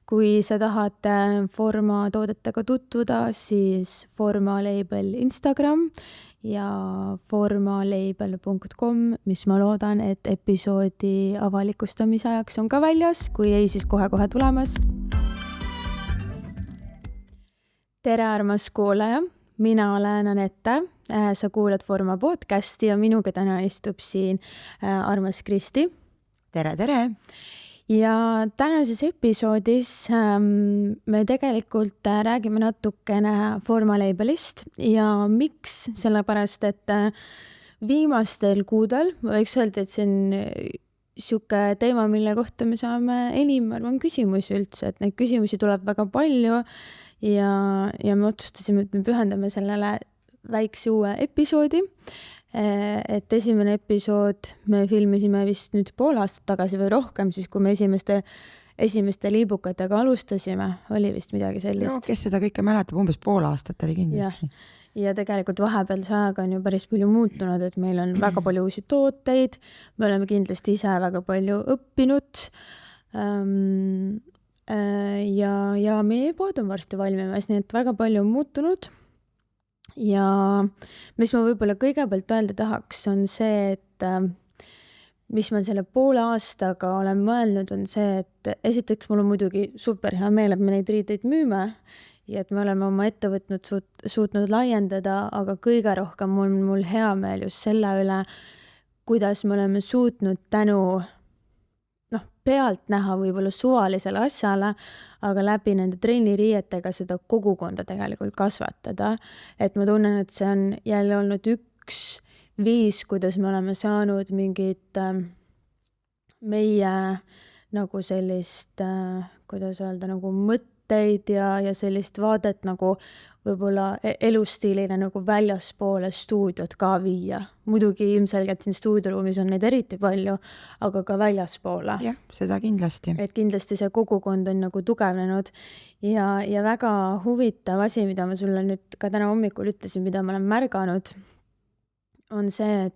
Kui sa tahad Forma toodetega tutvuda, siis Forma label Instagram ja formalabel.com, mis ma loodan, et episoodi avalikustamise ajaks on ka väljas, kui ei, siis kohe-kohe tulemas. Tere, armas kuulaja! Mina olen Anette, sa kuulad Forma podcasti ja minuga täna istub siin armas Kristi. Tere, tere! Ja tänases episoodis me tegelikult räägime natukene Forma labelist ja miks, sellepärast, et viimastel kuudel võiks öelda, et see on siuke teema, mille kohta me saame enim, arvan, küsimusi üldse, et neid küsimusi tuleb väga palju ja me otsustasime, et me pühendame sellele väikse uue episoodi. Et esimene episood me filmisime vist nüüd pool aastat tagasi või rohkem, siis kui me esimeste liibukatega alustasime, oli vist midagi sellist. No, kes seda kõike mäletab, umbes pool aastat oli kindlasti. Ja tegelikult vahepeal see aeg on ju päris palju muutunud, et meil on väga palju uusi tooteid, me oleme kindlasti ise väga palju õppinud ja meie pood on varsti valmimas, nii et väga palju on muutunud. Ja mis ma võib-olla kõigepealt öelda tahaks, on see, et mis ma selle poole aastaga olen mõelnud, on see, et esiteks mul on muidugi super hea meel, et me neid riideid müüme ja et me oleme oma ettevõtnud suutnud laiendada, aga kõige rohkem on mul hea meel just selle üle, kuidas me oleme suutnud tänu pealt näha võib-olla suvalisele asjale, aga läbi nende trenniriietega seda kogukonda tegelikult kasvatada. Et ma tunnen, et see on jälle olnud üks viis, kuidas me oleme saanud mingit meie nagu sellist, kuidas öelda, nagu mõtteid ja sellist vaadet nagu võib-olla elustiilina nagu väljaspoole stuudiot ka viia. Muidugi ilmselgelt siin stuudioruumis on neid eriti palju, aga ka väljaspoole. Jah, seda kindlasti. Et kindlasti see kogukond on nagu tugevnenud ja väga huvitav asi, mida ma sulle nüüd ka täna hommikul ütlesin, mida ma olen märganud, on see,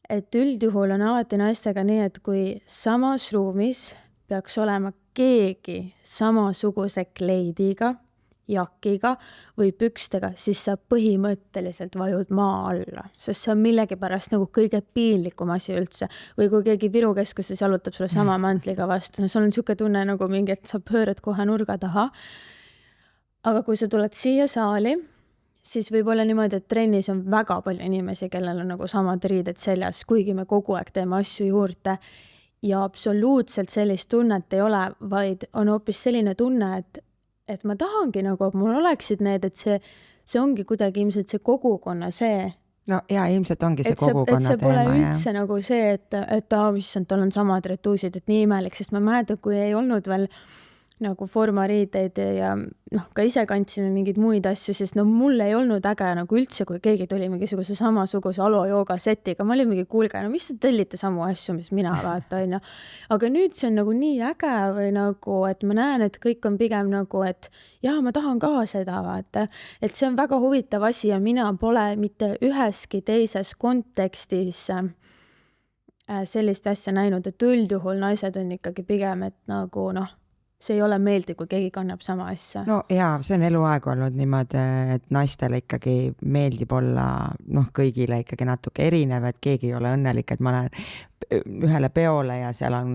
et üldjuhul on alati naistega nii, et kui samas ruumis peaks olema keegi samasuguse kleidiga, jakiga või pükstega, siis sa põhimõtteliselt vajud maa alla, sest see on millegipärast nagu kõige piinlikum asi üldse. Või kui keegi Viru keskuses jalutab sulle sama mantliga vastu, sul on siuke tunne nagu mingi, et sa pöörad kohe nurga taha. Aga kui sa tuled siia saali, siis võib olla niimoodi, et trennis on väga palju inimesi, kellel on nagu samad riided seljas, kuigi me kogu aeg teeme asju juurde ja absoluutselt sellist tunnet ei ole, vaid on hoopis selline tunne, et ma tahangi nagu, et mul oleksid need, et see ongi kuidagi ilmselt see kogukonna see. No ja ilmselt ongi see kogukonna teema. Et see pole üldse nagu see, et issand, tal on samad retuusid, et nii imelik, sest ma mäletan, kui ei olnud veel nagu formariideid ja ka ise kandsime mingeid muid asju, siis mul ei olnud äge nagu üldse, kui keegi tuli mingisuguse samasuguse alo jooga setiga. Ma olin mingi kuulge, mis te tellite samu asju, mis mina vaata, on. Aga nüüd see on nagu nii äge või nagu, et ma näen, et kõik on pigem nagu, et ma tahan ka seda vaata. Et see on väga huvitav asi ja mina pole mitte üheski teises kontekstis sellist asja näinud, et üldjuhul naised on ikkagi pigem, et nagu see ei ole meeldi, kui keegi kannab sama asja. No jaa, see on eluaeg olnud niimoodi, et naistele ikkagi meeldib olla kõigile ikkagi natuke erinev, et keegi ei ole õnnelik, et ma lähen ühele peole ja seal on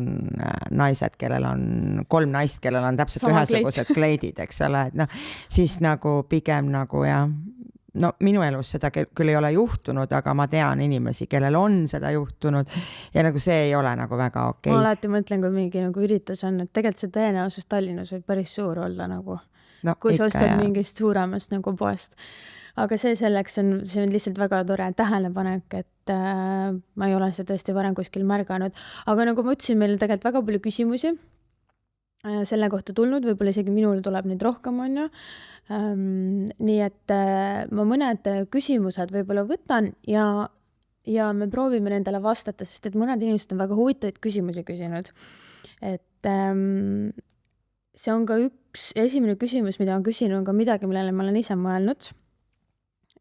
naised, kellel on 3 naist, kellel on täpselt sama ühesugused kleidid, eks ole, et siis nagu pigem nagu minu elus seda küll ei ole juhtunud, aga ma tean inimesi, kellel on seda juhtunud ja nagu see ei ole nagu väga okei. Ma alati mõtlen, kui mingi nagu üritus on, et tegelikult see tõenäosus Tallinnas võib päris suur olla nagu, kui sa ostad mingist suuremast nagu poest. Aga see selleks see on lihtsalt väga tore tähelepanek, et ma ei ole seda tõesti varem kuskil märganud. Aga nagu ma ütlesin, meil tegelikult väga palju küsimusi selle kohta tulnud, võib-olla isegi minul tuleb nüüd rohkem, on ju. Nii et ma mõned küsimused võib-olla võtan ja me proovime nendele vastata, sest et mõned inimesed on väga huvitavaid küsimusi küsinud. Et see on ka üks esimene küsimus, mida ma küsin, on ka midagi, millele ma olen ise mõelnud.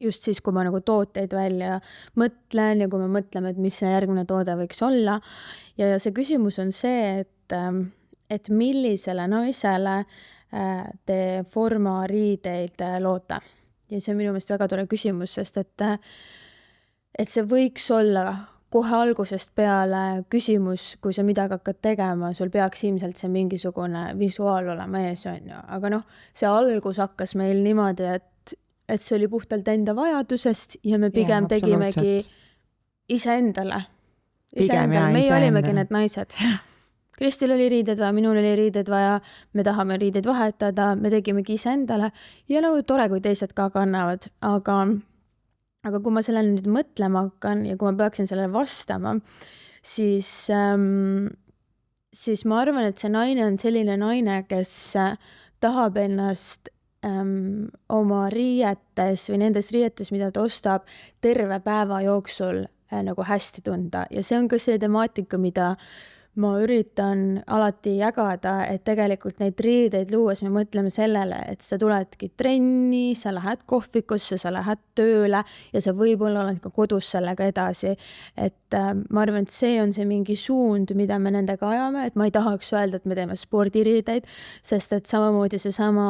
Just siis, kui ma nagu tooteid välja mõtlen ja kui me mõtleme, et mis see järgmine toode võiks olla. Ja see küsimus on see, et millisele naisele te formariideid loote. Ja see on minu meelest väga tore küsimus, sest et see võiks olla kohe algusest peale küsimus, kui sa midagi hakkad tegema, sul peaks ilmselt see mingisugune visuaal olema ees, on ju. Aga noh, see algus hakkas meil niimoodi, et see oli puhtalt enda vajadusest ja me pigem tegimegi iseendale. Meie olimegi need naised. Kristil oli riided vaja, minul oli riided vaja, me tahame riided vahetada, me tegimegi iseendale ja nagu tore, kui teised ka kannavad, aga kui ma sellele nüüd mõtlema hakkan ja kui ma peaksin sellele vastama, siis ma arvan, et see naine on selline naine, kes tahab ennast oma riietes või nendes riietes, mida ta ostab, terve päeva jooksul nagu hästi tunda. Ja see on ka see temaatika, mida ma üritan alati jagada, et tegelikult neid riideid luues me mõtleme sellele, et sa tuledki trenni, sa lähed kohvikusse, sa lähed tööle ja sa võib-olla oled ka kodus sellega edasi. Et ma arvan, et see on see mingi suund, mida me nendega ajame, et ma ei tahaks öelda, et me teeme spordiriideid, sest et samamoodi seesama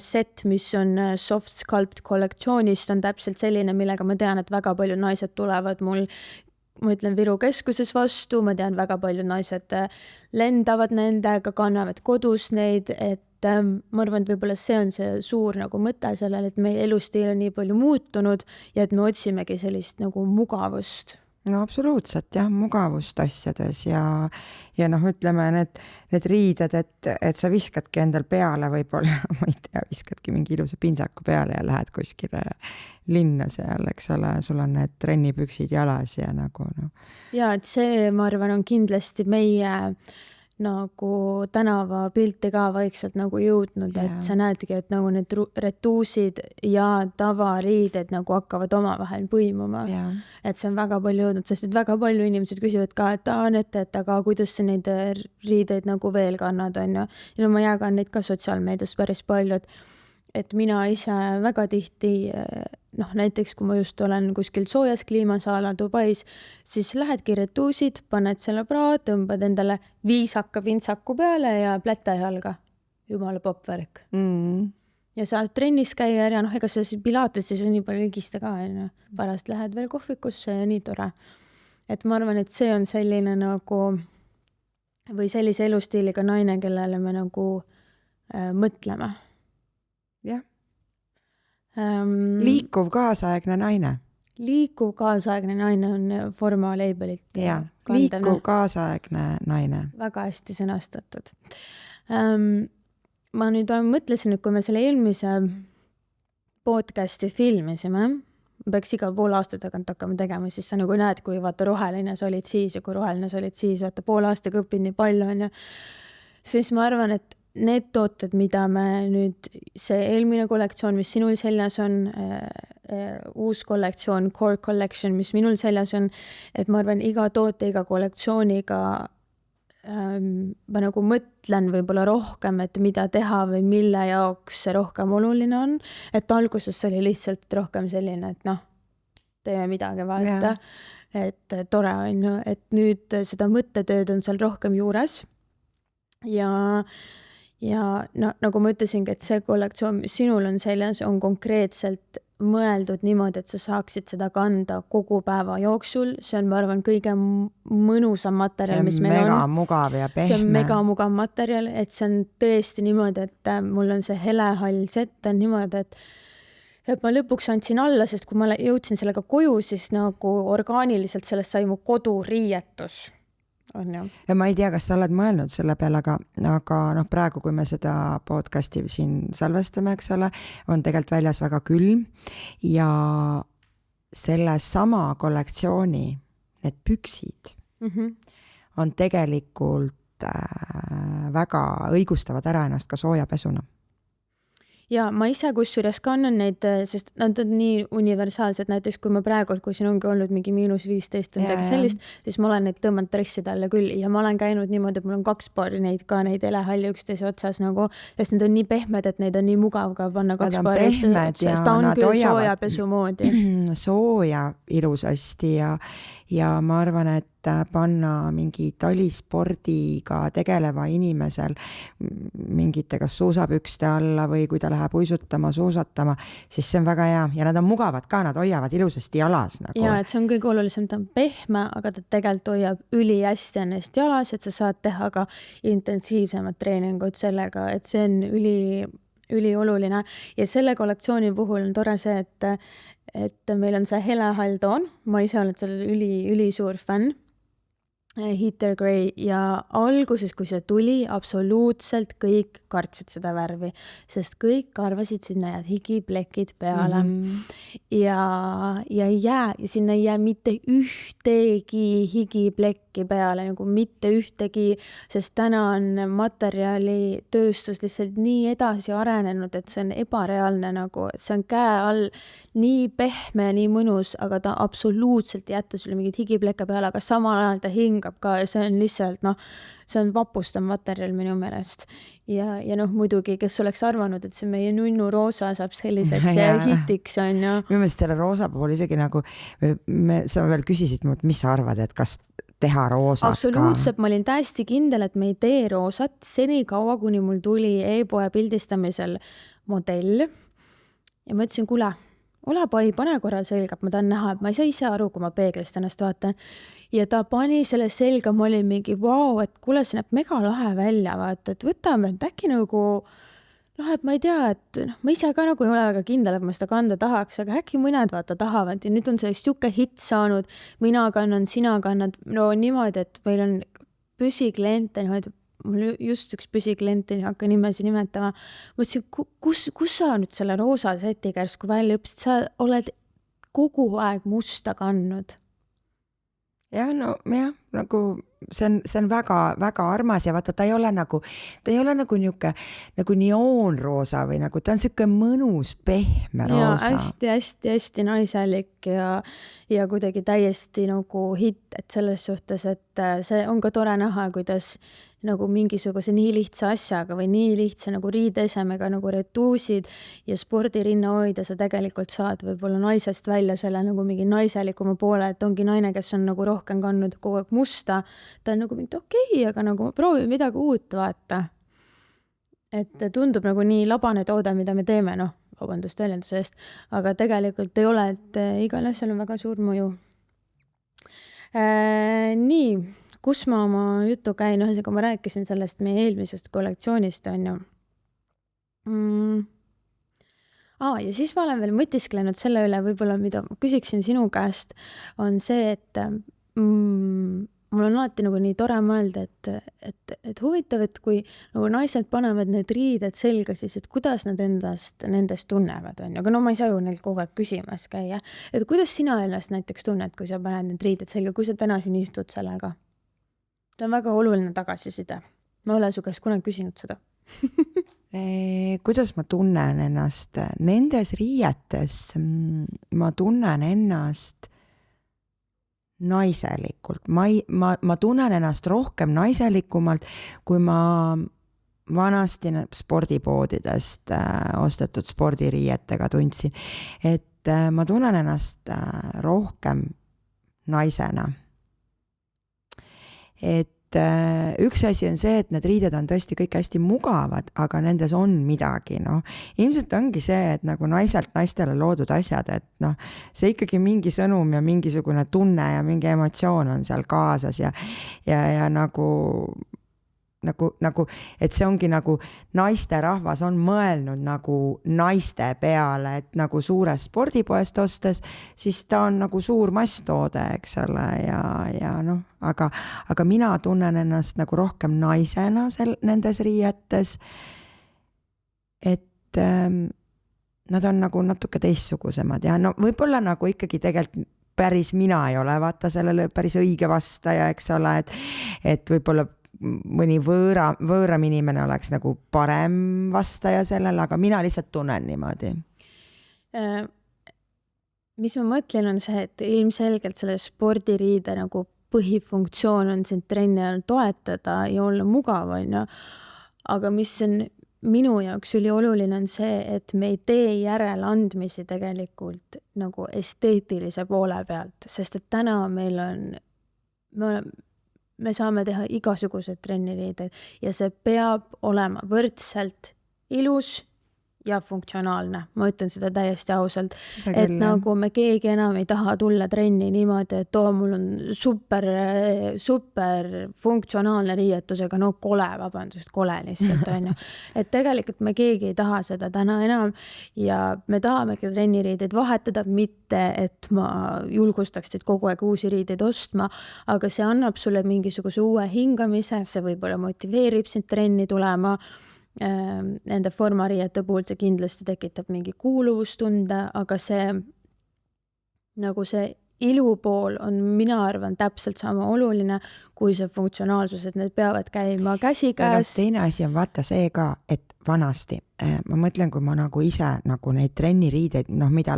set, mis on Soft Sculpt kollektsioonist, on täpselt selline, millega ma tean, et väga palju naised tulevad mul ma ütlen Viru keskuses vastu, ma tean väga palju naised lendavad nendega, kannavad kodus neid, et ma arvan, et võib-olla see on see suur nagu mõte sellele, et meie elustiil on nii palju muutunud ja et me otsimegi sellist nagu mugavust. No absoluutselt jah, mugavust asjades ja noh, ütleme need riided, et sa viskadki endal peale võib-olla, ma ei tea, viskadki mingi ilusa pintsaku peale ja lähed kuskile linna seal, eks ole, sul on need trennipüksid jalas ja nagu noh. Ja, et see, ma arvan, on kindlasti meie nagu tänavapilti ka vaikselt nagu jõudnud, et sa näedki, et nagu need retuusid ja tavariided nagu hakkavad omavahel põimuma. Et see on väga palju jõudnud, sest et väga palju inimesed küsivad ka, et aga kuidas sa neid riideid nagu veel kannad, on ju. Ja ma jagan neid ka sotsiaalmeedias päris palju, et mina ise väga tihti, noh näiteks kui ma just olen kuskil soojas kliimas a la Dubais, siis lähedki retuusid, paned selle praad, tõmbad endale viisaka vintsaku peale ja pläta jalga. Jumala popvärk. Ja saad trennis käia ja noh, ega see pilatesis on nii palju ligiste ka, pärast lähed veel kohvikusse ja nii tore. Et ma arvan, et see on selline nagu või sellise elustiiliga naine, kellele me nagu mõtleme. Jah. Liikuv kaasaegne naine. Liikuv kaasaegne naine on Forma labelit. Ja, liikuv kaasaegne naine. Väga hästi sõnastatud. Ma nüüd mõtlesin, et kui me selle eelmise podcasti filmisime, peaks iga pool aastat tagant hakkama tegema, siis sa nagu näed, kui vaata roheline sa olid siis ja kui roheline sa olid siis, vaata pool aastaga õpid nii palju, on ju. Siis ma arvan, et need tooted, mida me nüüd, see eelmine kollektsioon, mis sinul seljas on, uus kollektsioon, Core Collection, mis minul seljas on, et ma arvan, iga toote, iga kollektsiooniga ma nagu mõtlen võib-olla rohkem, et mida teha või mille jaoks see rohkem oluline on. Et alguses oli lihtsalt rohkem selline, et noh, teeme midagi vaata, et tore on ju, et nüüd seda mõttetööd on seal rohkem juures ja no, nagu ma ütlesingi, et see kollektsioon, mis sinul on seljas, on konkreetselt mõeldud niimoodi, et sa saaksid seda kanda kogu päeva jooksul. See on, ma arvan, kõige mõnusam materjal, mis meil on. See on mega mugav ja pehme. See on mega mugav materjal, et see on tõesti niimoodi, et mul on see helehall set on niimoodi, et ma lõpuks andsin alla, sest kui ma jõudsin sellega koju, siis nagu orgaaniliselt sellest sai mu koduriietus. Ja ma ei tea, kas sa oled mõelnud selle peale, aga noh, praegu, kui me seda podcasti siin salvestame, eks ole, on tegelikult väljas väga külm ja selle sama kollektsiooni need püksid on tegelikult väga õigustavad ära ennast ka soojapesuna. Ja ma ise kusjuures kannan neid, sest nad on nii universaalsed, näiteks kui ma praegu, kui siin ongi olnud mingi -15 või midagi sellist, siis ma olen neid tõmmanud dresside alla küll ja ma olen käinud niimoodi, et mul on 2 paari neid ka, neid elehalli üksteise otsas nagu, sest need on nii pehmed, et neid on nii mugav ka panna 2 paari otsas, ta on küll soojapesu moodi. Sooja ilusasti ja ma arvan, et panna mingi talispordiga tegeleva inimesel mingite kas suusapükste alla või kui ta läheb uisutama, suusatama, siis see on väga hea ja nad on mugavad ka, nad hoiavad ilusasti jalas nagu. Ja, et see on kõige olulisem, ta on pehme, aga ta tegelikult hoiab ülihästi ennast jalas, et sa saad teha ka intensiivsemad treeningud sellega, et see on ülioluline. Ja selle kollektsiooni puhul on tore see, et meil on see hele halltoon, ma ise olen selle üli suur fänn, Heather Gray, ja alguses, kui see tuli, absoluutselt kõik kartsid seda värvi, sest kõik arvasid, sinna jääd higiplekid peale ja sinna ei jää mitte ühtegi higiplekki peale, nagu mitte ühtegi, sest täna on materjalitööstus lihtsalt nii edasi arenenud, et see on ebareaalne nagu, et see on käe all nii pehme, nii mõnus, aga ta absoluutselt ei jätta sulle mingit higiplekke peale, aga samal ajal ta hingab ka ja see on lihtsalt, see on vapustav materjal minu meelest. Ja muidugi, kes oleks arvanud, et see meie nunnu roosa saab selliseks hitiks on ju. Minu meelest selle roosa puhul isegi nagu, sa veel küsisid, mis sa arvad, et kas teha roosat absoluutselt, ma olin täiesti kindel, et me ei tee roosat seni kaua, kuni mul tuli e-poe pildistamisel modell ja ma ütlesin, kuule, ole pai, pane korra selga, ma tahan näha, et ma ei saa ise aru, kui ma peeglist ennast vaatan. Ja ta pani selle selga, ma olin mingi, vau, et kuule, see näeb mega lahe välja, vaata, et võtame, et äkki nagu, et ma ei tea, et ma ise ka nagu ei ole väga kindel, et ma seda kanda tahaks, aga äkki mõned vaata tahavad ja nüüd on see siuke hitt saanud, mina kannan, sina kannad, niimoodi, et meil on püsikliente, mul just üks püsiklient, ei hakka nimesi nimetama. Ma ütlesin, kus sa nüüd selle roosa seti kärsku välja õppisid? Sa oled kogu aeg musta kandnud. Ja, nagu see on väga armas ja vaata, ta ei ole nagu niuke nagu neoonroosa või nagu ta on siuke mõnus pehme roosa. Ja hästi naiselik ja kuidagi täiesti nagu hitt, et selles suhtes, et see on ka tore näha, kuidas nagu mingisuguse nii lihtsa asjaga või nii lihtsa nagu riideesemega nagu retuusid ja spordirinna hoida, sa tegelikult saad võib-olla naisest välja selle nagu mingi naiselikuma poole, et ongi naine, kes on nagu rohkem kandnud kogu aeg musta, ta on nagu mingi okei, aga nagu proovi midagi uut vaata. Et tundub nagu nii labane toode, mida me teeme, vabandust väljenduse eest, aga tegelikult ei ole, et igal asjal on väga suur mõju. Nii, kus ma oma jutu käin, ühesõnaga ma rääkisin sellest meie eelmisest kollektsioonist, on ju. Ja siis ma olen veel mõtisklenud selle üle, võib-olla mida ma küsiksin sinu käest, on see, et mul on alati nagu nii tore mõelda, et huvitav, et kui nagu naised panevad need riided selga, siis et kuidas nad nendest tunnevad, on ju. Aga ma ei saa ju neilt kogu aeg küsimas käia. Et kuidas sina ennast näiteks tunned, kui sa paned need riided selga, kui sa täna siin istud sellega? See on väga oluline tagasiside. Ma olen su käest kunagi küsinud seda. Kuidas ma tunnen ennast? Nendes riietes ma tunnen ennast naiselikult. Ma tunnen ennast rohkem naiselikumalt, kui ma vanasti spordipoodidest ostetud spordiriietega tundsin. Et ma tunnen ennast rohkem naisena. Et üks asi on see, et need riided on tõesti kõik hästi mugavad, aga nendes on midagi, Ilmselt ongi see, et nagu naiselt naistele loodud asjad, et see ikkagi mingi sõnum ja mingisugune tunne ja mingi emotsioon on seal kaasas ja nagu, et see ongi nagu naiste rahvas on mõelnud nagu naiste peale, et nagu suurest spordipoest ostes, siis ta on nagu suur masstoode, eks ole, aga mina tunnen ennast nagu rohkem naisena nendes riietes, et nad on nagu natuke teistsugusemad ja võib-olla nagu ikkagi tegelikult päris mina ei ole, vaata sellele päris õige vastaja, eks ole, et võib-olla mõni võõram inimene oleks nagu parem vastaja sellele, aga mina lihtsalt tunnen niimoodi. Mis ma mõtlen on see, et ilmselgelt selle spordiriide nagu põhifunktsioon on sind trenni ajal toetada ja olla mugav, on ju. Aga mis on minu jaoks ülioluline on see, et me ei tee järeleandmisi tegelikult nagu esteetilise poole pealt, sest et täna meil on, me saame teha igasugused trenniriided ja see peab olema võrdselt ilus ja funktsionaalne. Ma ütlen seda täiesti ausalt, et nagu me keegi enam ei taha tulla trenni niimoodi, et mul on super funktsionaalne riietusega, no kole, vabandust, kole lihtsalt on ju. Et tegelikult me keegi ei taha seda täna enam ja me tahamegi trenniriideid vahetada, mitte et ma julgustaks teid kogu aeg uusi riideid ostma, aga see annab sulle mingisuguse uue hingamise, see võib-olla motiveerib sind trenni tulema. Nende formariiete puhul see kindlasti tekitab mingi kuuluvustunde, aga see nagu see ilu pool on, mina arvan, täpselt sama oluline kui see funktsionaalsus, et need peavad käima käsikäes. Teine asi on vaata see ka, et vanasti, ma mõtlen, kui ma nagu ise nagu neid trenniriideid, mida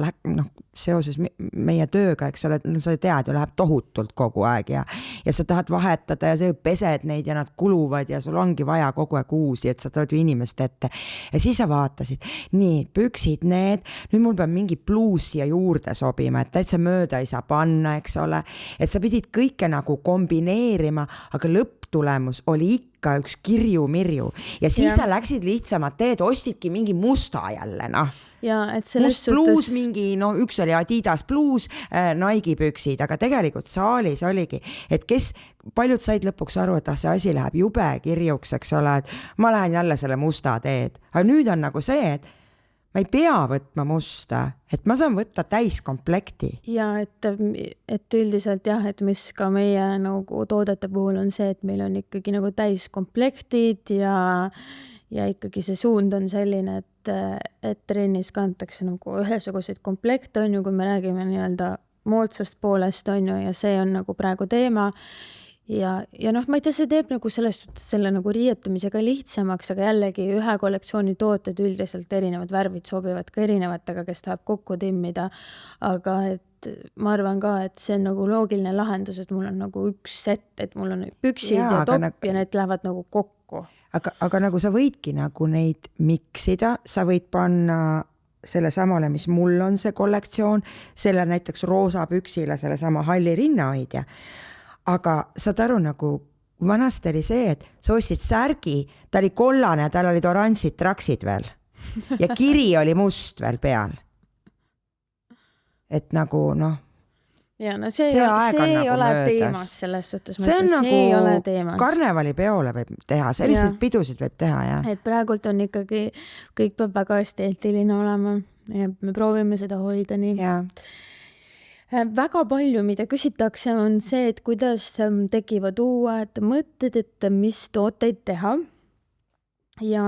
seoses meie tööga, eks ole, sa tead ju, läheb tohutult kogu aeg ja sa tahad vahetada ja sa ju pesed neid ja nad kuluvad ja sul ongi vaja kogu aeg uusi, et sa tood ju inimest ette. Ja siis sa vaatasid, nii, püksid need, nüüd mul peab mingi pluus siia juurde sobima, et täitsa mööda ei saa panna, eks ole, et sa pidid kõike nagu kombineerima, aga lõpptulemus oli ikka üks kirju-mirju ja siis sa läksid lihtsamad teed, ostidki mingi musta jälle, Ja, et selles must bluus mingi, üks oli Adidas bluus, Nike püksid, aga tegelikult saalis oligi, et paljud said lõpuks aru, et see asi läheb jube kirjuks, eks ole, et ma lähen jälle selle musta teed. Aga nüüd on nagu see, et ma ei pea võtma musta, et ma saan võtta täiskomplekti. Ja, et üldiselt jah, et mis ka meie nagu toodete puhul on see, et meil on ikkagi nagu täiskomplektid ja ikkagi see suund on selline, et trennis kantakse nagu ühesuguseid komplekte on ju, kui me räägime nii-öelda moodsast poolest on ju, ja see on nagu praegu teema. Ja ma ei tea, see teeb nagu selle nagu riietumisega lihtsamaks, aga jällegi ühe kollektsiooni tooted üldiselt erinevad värvid sobivad ka erinevatega, kes tahab kokku timmida, aga et ma arvan ka, et see on nagu loogiline lahendus, et mul on nagu üks set, et mul on püksid ja topp ja need lähevad nagu kokku. Aga nagu sa võidki nagu neid miksida, sa võid panna selle samale, mis mul on see kollektsioon, selle näiteks roosa püksile, selle sama halli rinnahoidja. Aga saad aru, nagu vanasti oli see, et sa ostsid särgi, ta oli kollane ja tal olid oranžid traksid veel ja kiri oli must veel peal. Et nagu Ja, see ei nagu ole teemas selles suhtes. See on nagu karnevali peole võib teha, selliseid pidusid võib teha. Ja. Et praegult on ikkagi, kõik peab väga esteetiline olema ja me proovime seda hoida nii. Ja. Väga palju, mida küsitakse, on see, et kuidas tekivad uued mõtted, et mis tooteid teha. Ja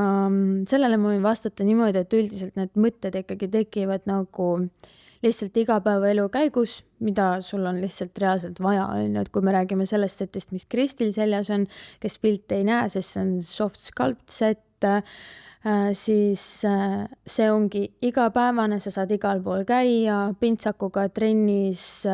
sellele ma võin vastata niimoodi, et üldiselt need mõtted ikkagi tekivad nagu lihtsalt igapäevaelu käigus, mida sul on lihtsalt reaalselt vaja. Et kui me räägime sellest setist, mis Kristil seljas on, kes pilte ei näe, sest see on soft sculpt set, siis see ongi igapäevane, sa saad igal pool käia, pintsakuga trennis,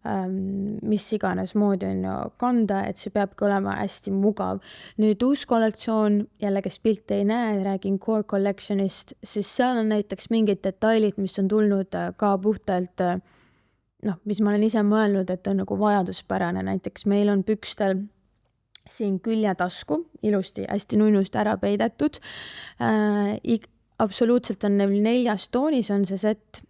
mis iganes moodi on ju kanda, et see peabki olema hästi mugav. Nüüd uus kollektsioon, jälle kes pilte ei näe, räägin Core Collectionist, siis seal on näiteks mingid detailid, mis on tulnud ka puhtalt, mis ma olen ise mõelnud, et on nagu vajaduspärane. Näiteks meil on pükstel siin küljetasku, ilusti, hästi nunnust ära peidetud. Absoluutselt on neil 4 toonis on see set.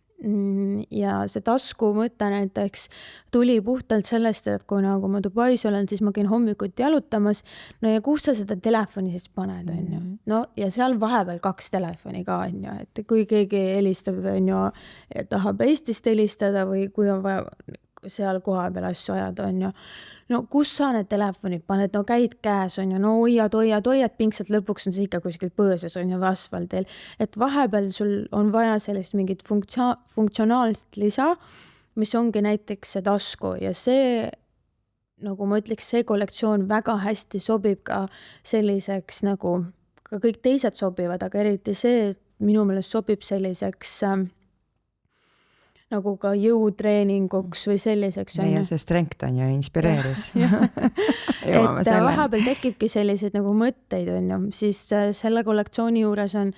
Ja see tasku mõte näiteks tuli puhtalt sellest, et kui nagu ma Dubais olen, siis ma käin hommikuti jalutamas, ja kus sa seda telefoni siis paned, on ju. No ja seal vahepeal 2 telefoni ka on ju, et kui keegi helistab, on ju, tahab Eestist helistada või kui on vaja seal koha peal asju ajada, on ju. No kus sa need telefonid paned, no käid käes, on ju, no hoiad, pingsalt lõpuks on see ikka kuskil põõses, on ju, või asfaldil. Et vahepeal sul on vaja sellist mingit funktsionaalset lisa, mis ongi näiteks see tasku ja see, nagu ma ütleks, see kollektsioon väga hästi sobib ka selliseks, nagu ka kõik teised sobivad, aga eriti see minu meelest sobib selliseks nagu ka jõutreeninguks või selliseks. meie see strength on ju inspireeris. et vahepeal tekibki selliseid nagu mõtteid, on ju, siis selle kollektsiooni juures on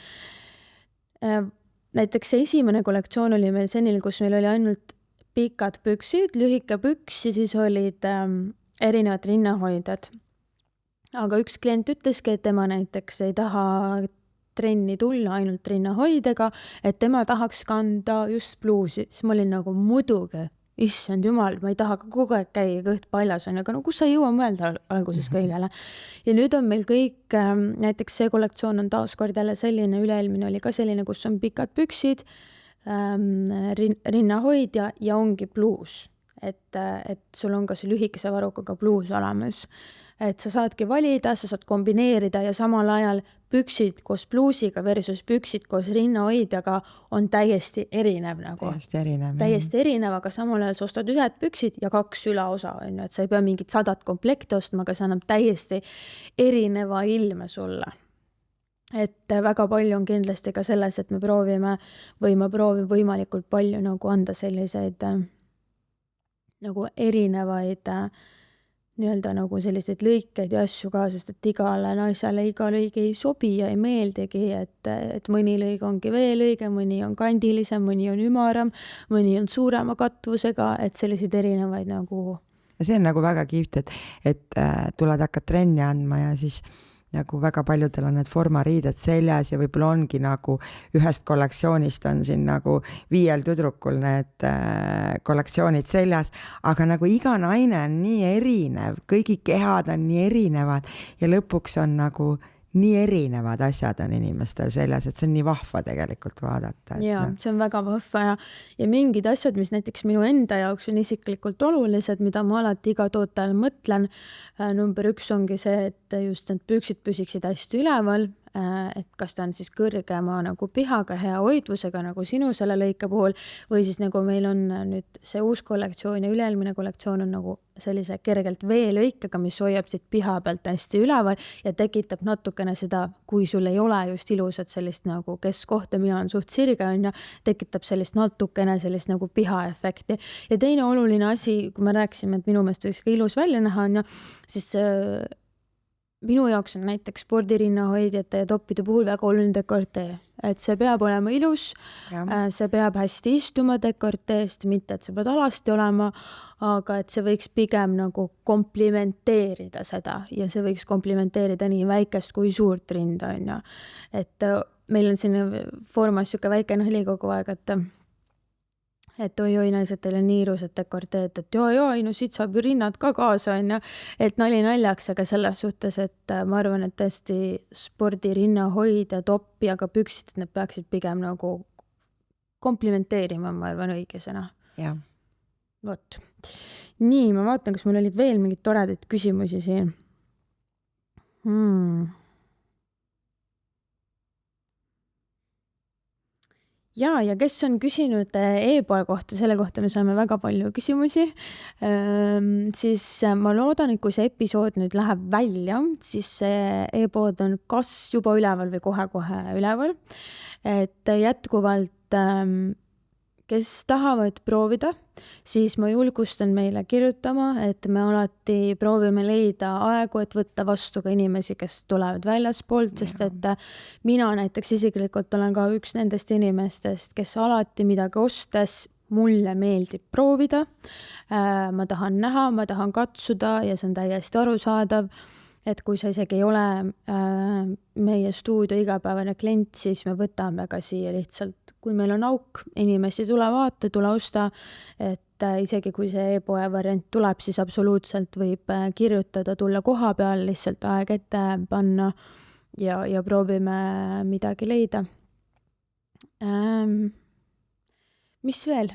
näiteks see esimene kollektsioon oli meil senil, kus meil oli ainult pikad püksid, lühike püks ja siis olid erinevad rinnahoidjad. Aga üks klient ütleski, et tema näiteks ei taha trenni tulla ainult rinnahoidega, et tema tahaks kanda just bluusi. Siis ma olin nagu muidugi, issand jumal, ma ei taha ka kogu aeg käia kõht paljas, aga no kus sa ei jõua mõelda alguses kõigele. Ja nüüd on meil kõik, näiteks see kollektsioon on taaskord jälle selline, üle-eelmine oli ka selline, kus on pikad püksid, rinnahoidja ja ongi bluus. Et sul on ka see lühikese varukaga bluus olemas. Et sa saadki valida, sa saad kombineerida ja samal ajal püksid koos bluusiga versus püksid koos rinnahoidjaga on täiesti erinev nagu. Täiesti erinev, aga samal ajal sa ostad ühed püksid ja 2 ülaosa, on ju, et sa ei pea mingit 100 komplekti ostma, aga see annab täiesti erineva ilme sulle. Et väga palju on kindlasti ka selles, et me proovime või ma proovin võimalikult palju nagu anda selliseid nagu erinevaid nii-öelda nagu selliseid lõikeid ja asju ka, sest et igale naisele iga lõige ei sobi ja ei meeldigi, et mõni lõige ongi veelõige, mõni on kandilisem, mõni on ümaram, mõni on suurema katvusega, et selliseid erinevaid nagu. Ja see on nagu väga kihvt, et tuled hakkad trenni andma ja siis nagu väga paljudel on need formariided seljas ja võib-olla ongi nagu ühest kollektsioonist on siin nagu 5 tüdrukul need kollektsioonid seljas, aga nagu iga naine on nii erinev, kõigi kehad on nii erinevad ja lõpuks on nagu nii erinevad asjad on inimestel seljas, et see on nii vahva tegelikult vaadata. Jaa, see on väga vahva ja mingid asjad, mis näiteks minu enda jaoks on isiklikult olulised, mida ma alati iga tootele mõtlen. Number 1 ongi see, et just need püksid püsiksid hästi üleval, et kas ta on siis kõrgema nagu pihaga, hea hoidvusega nagu sinu selle lõike puhul või siis nagu meil on nüüd see uus kollektsioon ja üle-eelmine kollektsioon on nagu sellise kergelt veelõikega, mis hoiab siit piha pealt hästi üleval ja tekitab natukene seda, kui sul ei ole just ilusat sellist nagu keskkohta, mina on suht sirge on ja tekitab sellist natukene sellist nagu pihaefekti. Ja teine oluline asi, kui me rääkisime, et minu meelest võiks ka ilus välja näha on ja siis minu jaoks on näiteks spordirinnahoidjate ja toppide puhul väga oluline dekortee, et see peab olema ilus, see peab hästi istuma dekorteest, mitte et see peab alasti olema, aga et see võiks pigem nagu komplimenteerida seda ja see võiks komplimenteerida nii väikest kui suurt rinda on ja. Et meil on siin formas siuke väike nali kogu aeg, et oi naised, teil on nii ilusad dekorteed, et joo, no siit saab ju rinnad ka kaasa on ja, et nali naljaks, aga selles suhtes, et ma arvan, et tõesti spordirinnahoid ja toppi, aga püksid, et need peaksid pigem nagu komplimenteerima, ma arvan õige sõna. Ja. Vot. Nii, ma vaatan, kas mul olid veel mingid toredaid küsimusi siin. Ja kes on küsinud e-poe kohta, selle kohta me saame väga palju küsimusi, siis ma loodan, et kui see episood nüüd läheb välja, siis see e-pood on kas juba üleval või kohe-kohe üleval, et jätkuvalt kes tahavad proovida, siis ma julgustan meile kirjutama, et me alati proovime leida aegu, et võtta vastu ka inimesi, kes tulevad väljaspoolt, sest et mina näiteks isiklikult olen ka üks nendest inimestest, kes alati midagi ostes mulle meeldib proovida. Ma tahan näha, ma tahan katsuda ja see on täiesti arusaadav. Et kui sa isegi ei ole meie stuudio igapäevane klient, siis me võtame ka siia lihtsalt, kui meil on auk, inimesi tule vaata, tule osta, et isegi kui see e-poe variant tuleb, siis absoluutselt võib kirjutada, tulla koha peal, lihtsalt aeg ette panna ja proovime midagi leida. Mis veel?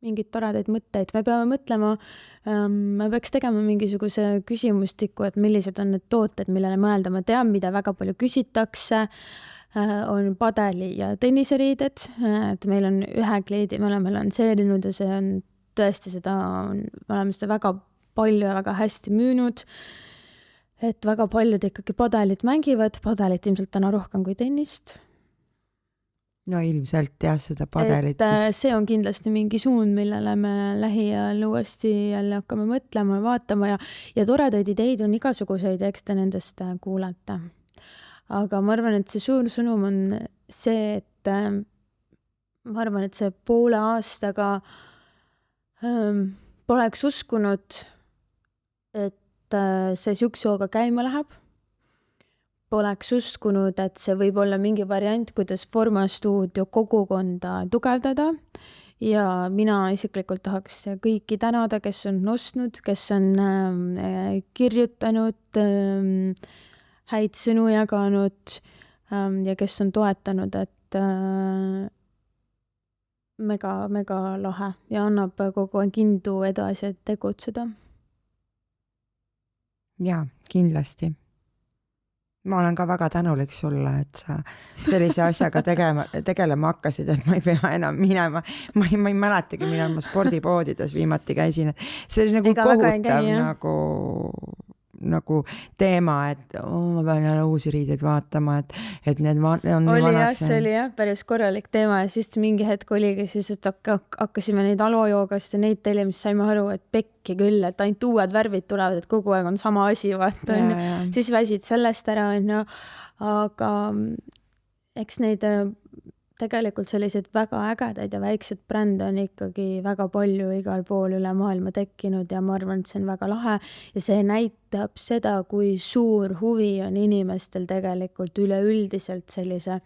Mingid toredaid mõtteid. Me peame mõtlema, me peaks tegema mingisuguse küsimustiku, et millised on need tooted, millele mõelda. Ma tean, mida väga palju küsitakse, on padeli ja tenniseriided, et meil on ühe kleidi, me oleme lansseerinud ja see on tõesti seda, me oleme seda väga palju ja väga hästi müünud, et väga paljud ikkagi padelit mängivad, padelit ilmselt täna rohkem kui tennist. no ilmselt jah, seda padelit vist. see on kindlasti mingi suund, millele me lähiajal uuesti jälle hakkame mõtlema ja vaatama ja toredaid ideid on igasuguseid, eks te nendest kuulete. Aga ma arvan, et see suur sõnum on see, et ma arvan, et see poole aastaga poleks uskunud, et see Siuksjooga käima läheb. Poleks uskunud, et see võib olla mingi variant, kuidas Forma stuudio kogukonda tugevdada. Ja mina isiklikult tahaks kõiki tänada, kes on ostnud, kes on kirjutanud, häid sõnu jaganud ja kes on toetanud, et mega lahe ja annab kogu aeg indu edasi tegutseda. Jaa, kindlasti. Ma olen ka väga tänulik sulle, et sa sellise asjaga tegelema hakkasid, et ma ei pea enam minema. Ma ei mäletagi, millal ma spordipoodides viimati käisin. See oli nagu kohutav nagu teema, et ma pean jälle uusi riideid vaatama, et need on oli jah, see oli jah, päris korralik teema ja siis mingi hetk oligi siis, et hakkasime neid alojoogast ja neid teile, mis saime aru, et pekki küll, et ainult uued värvid tulevad, et kogu aeg on sama asi, vaata. Siis väsid sellest ära, aga eks neid tegelikult selliseid väga ägedaid ja väiksed brände on ikkagi väga palju igal pool üle maailma tekkinud ja ma arvan, et see on väga lahe ja see näitab seda, kui suur huvi on inimestel tegelikult üleüldiselt sellise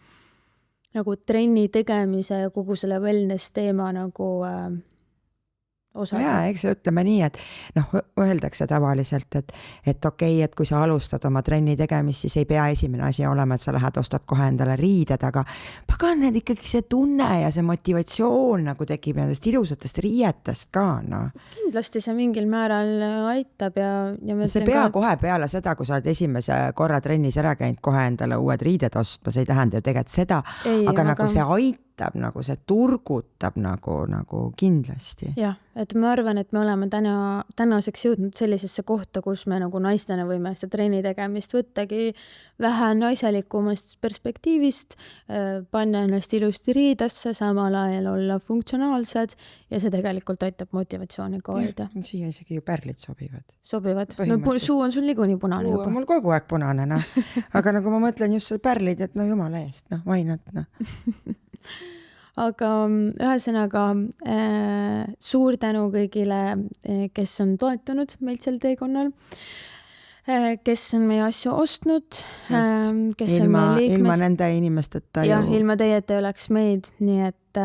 nagu trenni tegemise ja kogu selle wellness teema nagu osas. Jaa, eks ütleme nii, et öeldakse tavaliselt, et okei, et kui sa alustad oma trenni tegemist, siis ei pea esimene asi olema, et sa lähed ostad kohe endale riided, aga pagan need ikkagi see tunne ja see motivatsioon nagu tekib nendest ilusatest riietest ka, Kindlasti see mingil määral aitab ja see pea kohe peale seda, kui sa oled esimese korra trennis ära käinud kohe endale uued riided ostma, see ei tähenda ju tegelikult seda, aga nagu see aitab, nagu see turgutab nagu kindlasti. Jah, et ma arvan, et me oleme tänaseks jõudnud sellisesse kohta, kus me nagu naistena võime seda trenni tegemist võttagi vähe naiselikumast perspektiivist, panna ennast ilusti riidesse, samal ajal olla funktsionaalsed ja see tegelikult aitab motivatsiooni ka hoida. Siia isegi ju pärlid sobivad. Sobivad. No suu on sul niikuinii punane juba. Mul kogu aeg punane, aga nagu ma mõtlen just see pärlid, et jumala eest, why not, Aga ühesõnaga suur tänu kõigile, kes on toetanud meilt sel teekonnal, kes on meie asju ostnud, kes on meie liikmed. Ilma nende inimesteta ju. Jah, ilma teieta ei oleks meid, nii et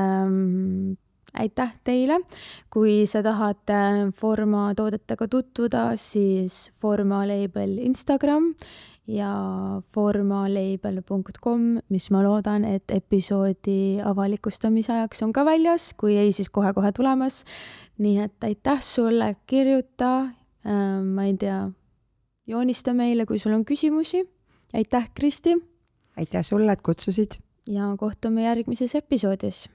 aitäh teile. Kui sa tahad Forma toodetega tutvuda, siis Forma label Instagram ja formalabel.com, mis ma loodan, et episoodi avalikustamise ajaks on ka väljas, kui ei, siis kohe tulemas. Nii et aitäh sulle, kirjuta, ma ei tea, joonista meile, kui sul on küsimusi. Aitäh, Kristi! Aitäh sulle, et kutsusid! Ja kohtume järgmises episoodis.